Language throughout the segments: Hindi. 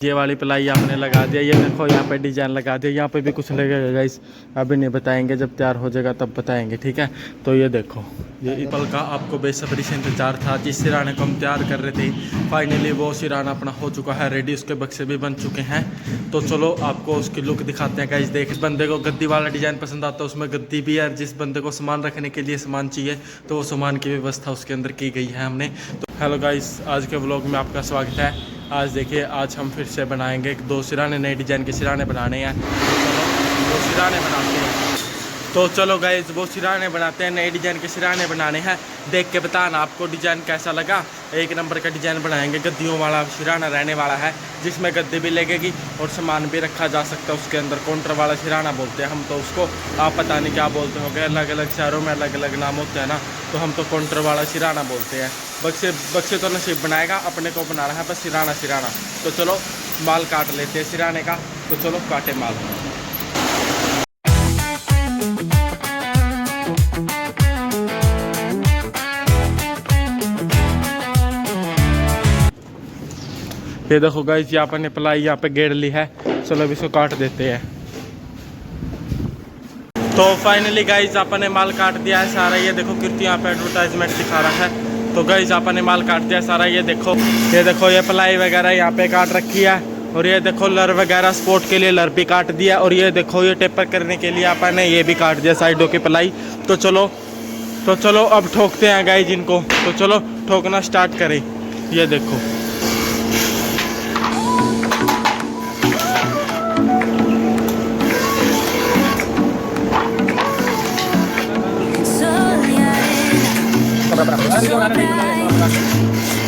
ये वाली प्लाई आपने लगा दिया। ये देखो यहाँ पे डिजाइन लगा दिया। यहाँ पे भी कुछ लगेगा गाइस, अभी नहीं बताएंगे, जब तैयार हो जाएगा तब बताएंगे, ठीक है। तो ये देखो, ये पल का आपको बेसब्री से इंतजार था। जिस सिराने को हम तैयार कर रहे थे, फाइनली वो सिराना अपना हो चुका है रेडी। उसके बक्से भी बन चुके हैं। तो चलो आपको उसकी लुक दिखाते हैं गाइस। देख, बंदे को गद्दी वाला डिजाइन पसंद आता है, उसमें गद्दी भी है। जिस बंदे को सामान रखने के लिए सामान चाहिए, तो वो सामान की व्यवस्था उसके अंदर की गई है हमने। तो हेलो गाइस, आज के व्लॉग में आपका स्वागत है। आज देखिए, आज हम फिर से बनाएंगे 2 सिराने, नए डिज़ाइन के सिराने बनाने हैं। चलो 2 सिराने बनाते हैं। तो चलो गाइस, वो सिराने बनाते हैं, नए डिज़ाइन के सिराने बनाने हैं। देख के बताना आपको डिज़ाइन कैसा लगा। एक नंबर का डिज़ाइन बनाएंगे, गद्दियों वाला सिराना रहने वाला है, जिसमें गद्दी भी लगेगी और सामान भी रखा जा सकता है उसके अंदर। काउंटर वाला सिराना बोलते हैं हम तो उसको, आप पता नहीं क्या बोलते होंगे, अलग अलग शहरों में अलग अलग नाम होते हैं ना। तो हम तो काउंटर वाला सिराना बोलते हैं। बक्से तो नसीब बनाएगा, अपने को बनाना है बस सिराना। तो चलो माल काट लेते हैं सिराने का। तो चलो काटे माल। ये देखो गाइस, यहाँ पर ने प्लाई यहाँ पे गेड़ ली है। चलो अब इसको काट देते हैं। तो फाइनली गाइस, आपने माल काट दिया है सारा। ये देखो कीर्ति यहाँ पे एडवर्टाइजमेंट दिखा रहा है। तो गाइस, आपने माल काट दिया सारा। ये देखो ये प्लाई वगैरह यहाँ पे काट रखी है। और ये देखो लर वगैरह स्पोर्ट के लिए लर भी काट दिया। और ये देखो ये टेपर करने के लिए आपने ये भी काट दिया साइडों की प्लाई। तो चलो अब ठोकते हैं गाइस इनको। तो चलो ठोकना स्टार्ट करें। ये देखो,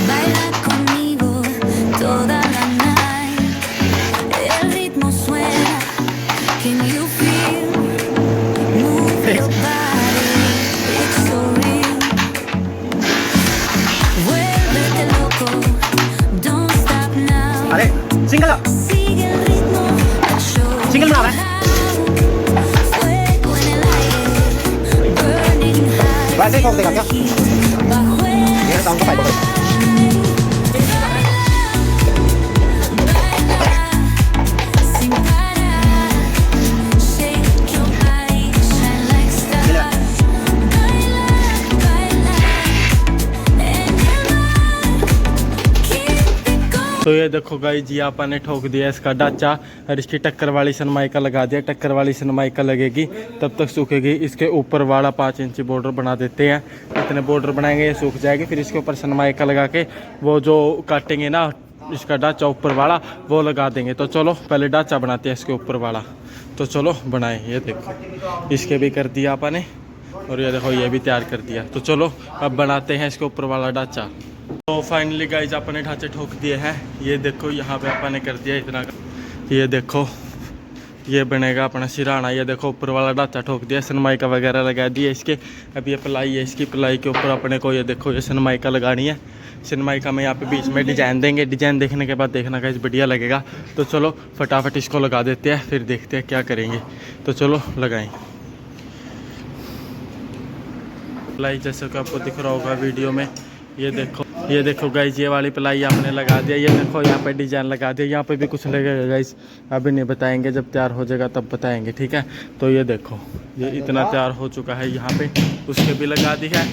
Baila conmigo toda la night. El ritmo suena. Can you feel? Move your body. It's so real. Vuélvete loco. Don't stop now. अरे single Sigue el ritmo. I'll show single बना you. Fuego en el aire. Burning high. वैसे ही ठोक देगा क्या? Bajo ये साउंड को फाइट करो। तो ये देखो गाइस जी, आपने ठोक दिया इसका ढांचा और इसकी टक्कर वाली सनमाइका लगा दिया। टक्कर वाली सनमाइका लगेगी तब तक सूखेगी। इसके ऊपर वाला 5 इंची बॉर्डर बना देते हैं। इतने बॉर्डर बनाएंगे, ये सूख जाएगी। फिर इसके ऊपर सनमाइका लगा के वो जो काटेंगे ना, इसका ढांचा ऊपर वाला वो लगा देंगे। तो चलो पहले ढांचा बनाते हैं इसके ऊपर वाला। तो चलो बनाए। ये देखो, इसके भी कर दिया आपने। और ये देखो ये भी तैयार कर दिया। तो चलो अब बनाते हैं इसके ऊपर वाला ढांचा। तो फाइनली गाइस, अपने ढांचे ठोक दिए हैं। ये देखो यहाँ पे अपन ने कर दिया इतना। ये देखो ये बनेगा अपना सिराना। ये देखो ऊपर वाला ढांचा ठोक दिया, सनमाइका वगैरह लगा दिए इसके। अब ये प्लाई है, इसकी प्लाई के ऊपर अपने को ये देखो ये सनमाइका लगानी है। सनमाइका में यहाँ पे बीच में डिजाइन देंगे। डिजाइन देखने के बाद देखना गाइस बढ़िया लगेगा। तो चलो फटाफट इसको लगा देते हैं, फिर देखते हैं क्या करेंगे। तो चलो लगाएं प्लाई, जैसे कि आपको दिख रहा होगा वीडियो में। ये देखो गाइस, ये वाली प्लाई आपने लगा दिया। ये देखो यहाँ पे डिजाइन लगा दिया। यहाँ पे भी कुछ लगेगा गाइस, अभी नहीं बताएंगे, जब तैयार हो जाएगा तब बताएंगे, ठीक है। तो ये देखो ये इतना तैयार हो चुका है। यहाँ पे उसके भी लगा दी है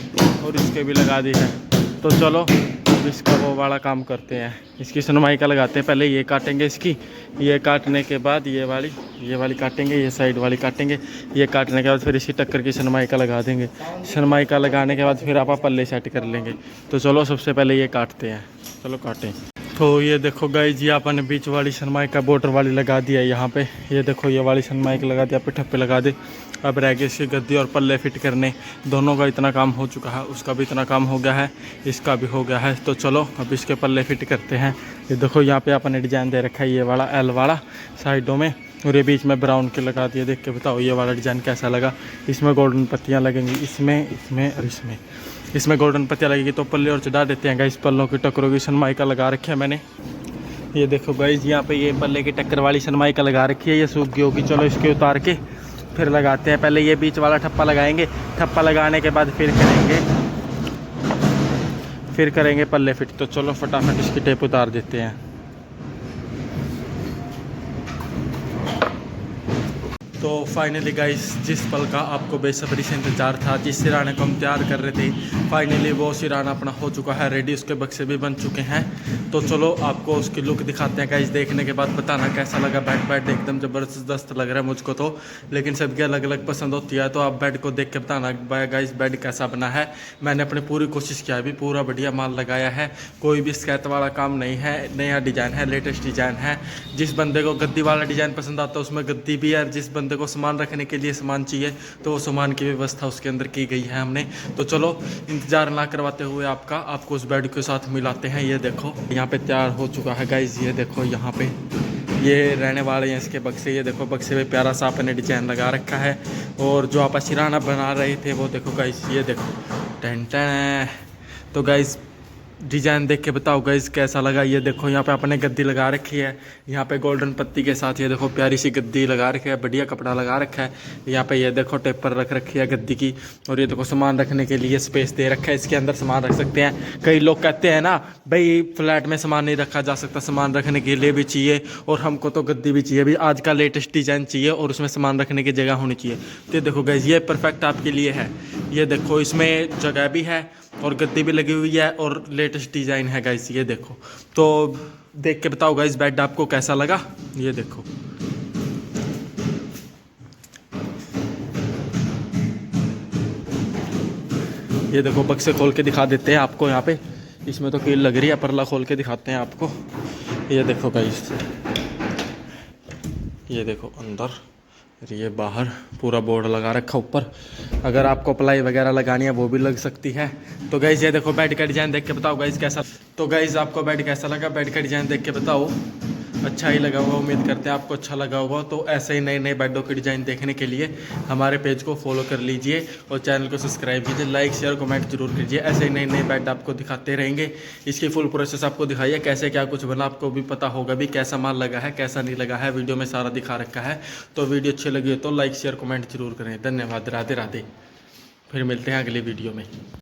और इसके भी लगा दी है। तो चलो अब इसका वो वाला काम करते हैं। इसकी सनमाइका लगाते हैं। पहले ये काटेंगे इसकी। ये काटने के बाद ये वाली काटेंगे, ये साइड वाली काटेंगे। ये काटने के बाद फिर इसकी टक्कर की सनमाइका लगा देंगे। सनमाइका लगाने के बाद फिर आप पल्ले सेट कर लेंगे। तो चलो सबसे पहले ये काटते हैं। चलो काटें। तो ये देखो गाइस जी, आपने बीच वाली सनमाइका बॉर्डर वाली लगा दिया है यहाँ पे। ये देखो ये वाली सनमाइका लगा दिया, पे ठप्पे लगा दे। अब रह गए इसकी गद्दी और पल्ले फिट करने। दोनों का इतना काम हो चुका है, उसका भी इतना काम हो गया है, इसका भी हो गया है। तो चलो अब इसके पल्ले फिट करते हैं। ये देखो यहाँ पे आपने डिजाइन दे रखा है, ये वाला एल वाला साइडों में, और ये बीच में ब्राउन के लगा दिया। देख के बताओ ये वाला डिज़ाइन कैसा लगा। इसमें गोल्डन पत्तियाँ लगेंगी, इसमें और इसमें गोल्डन पत्तियाँ लगेगी। तो पल्ले और चढ़ा देते हैं गाइस। पल्लों की टक्करों की सनमाइका लगा रखी है मैंने। ये देखो गाइस, यहाँ पे ये पल्ले की टक्कर वाली सनमाइका लगा रखी है। ये सूख गई होगी। चलो इसके उतार के फिर लगाते हैं। पहले ये बीच वाला ठप्पा लगाएंगे। ठप्पा लगाने के बाद फिर करेंगे पल्ले फिट। तो चलो फटाफट इसकी टेप उतार देते हैं। तो फाइनली गाइस जिस पल का आपको बेसब्री से इंतज़ार था, जिस सिराने को हम तैयार कर रहे थे, फाइनली वो सिराना अपना हो चुका है रेडी। उसके बक्से भी बन चुके हैं। तो चलो आपको उसकी लुक दिखाते हैं गाइस। देखने के बाद बताना कैसा लगा। बेड एकदम ज़बरदस्त लग रहा है मुझको तो, लेकिन सबकी अलग अलग पसंद होती है। तो आप बेड को देख के बताना गाइस बेड कैसा बना है। मैंने अपनी पूरी कोशिश किया, अभी पूरा बढ़िया माल लगाया है, कोई भी शिकायत वाला काम नहीं है। नया डिज़ाइन है, लेटेस्ट डिज़ाइन है। जिस बंदे को गद्दी वाला डिज़ाइन पसंद आता है उसमें गद्दी भी है। जिस बंदे को सामान रखने के लिए सामान चाहिए तो वो सामान की व्यवस्था उसके अंदर की गई है हमने। तो चलो इंतज़ार ना करवाते हुए आपको उस बेड के साथ मिलाते हैं। ये देखो यहाँ पे तैयार हो चुका है गाइस। ये देखो यहाँ पे ये रहने वाले हैं इसके बक्से। ये देखो बक्से पे प्यारा सा अपने डिजाइन लगा रखा है। और जो आप सिराना बना रहे थे वो देखो गाइस, ये देखो टेन टेन। तो गाइस डिज़ाइन देख के बताओ गाइस कैसा लगा। ये देखो यहाँ पे अपने गद्दी लगा रखी है, यहाँ पे गोल्डन पत्ती के साथ। ये देखो प्यारी सी गद्दी लगा रखी है, बढ़िया कपड़ा लगा रखा है। यहाँ पे ये देखो टेपर रख रखी है गद्दी की। और ये देखो सामान रखने के लिए स्पेस दे रखा है, इसके अंदर सामान रख सकते हैं। कई लोग कहते हैं ना भाई फ्लैट में सामान नहीं रखा जा सकता, सामान रखने के लिए भी चाहिए, और हमको तो गद्दी भी चाहिए। भी आज का लेटेस्ट डिज़ाइन चाहिए और उसमें सामान रखने की जगह होनी चाहिए। तो ये देखो गाइस ये परफेक्ट आपके लिए है। ये देखो इसमें जगह भी है और गद्दी भी लगी हुई है और लेटेस्ट डिज़ाइन है गाइस। ये देखो तो देख के बताओ गाइस बेड आपको कैसा लगा। ये देखो ये देखो बक्से खोल के दिखा देते हैं आपको। यहाँ पे इसमें तो कील लग रही है, परला खोल के दिखाते हैं आपको। ये देखो गाइस, ये देखो अंदर, ये बाहर पूरा बोर्ड लगा रखा ऊपर। अगर आपको प्लाई वगैरह लगानी है वो भी लग सकती है। तो गाइस ये देखो बेड का डिज़ाइन देख के बताओ गाइस कैसा। तो गाइस आपको बेड कैसा लगा, बेड का डिज़ाइन देख के बताओ। अच्छा ही लगा होगा, उम्मीद करते हैं आपको अच्छा लगा होगा। तो ऐसे ही नए नए बेडों के डिज़ाइन देखने के लिए हमारे पेज को फॉलो कर लीजिए और चैनल को सब्सक्राइब कीजिए, लाइक शेयर कमेंट जरूर कीजिए। ऐसे ही नए नए बेड आपको दिखाते रहेंगे। इसकी फुल प्रोसेस आपको दिखाइए कैसे क्या कुछ बना, आपको भी पता होगा भी कैसा माल लगा है कैसा नहीं लगा है, वीडियो में सारा दिखा रखा है। तो वीडियो अच्छी लगी तो लाइक शेयर कमेंट जरूर करें। धन्यवाद, राधे राधे। फिर मिलते हैं अगली वीडियो में।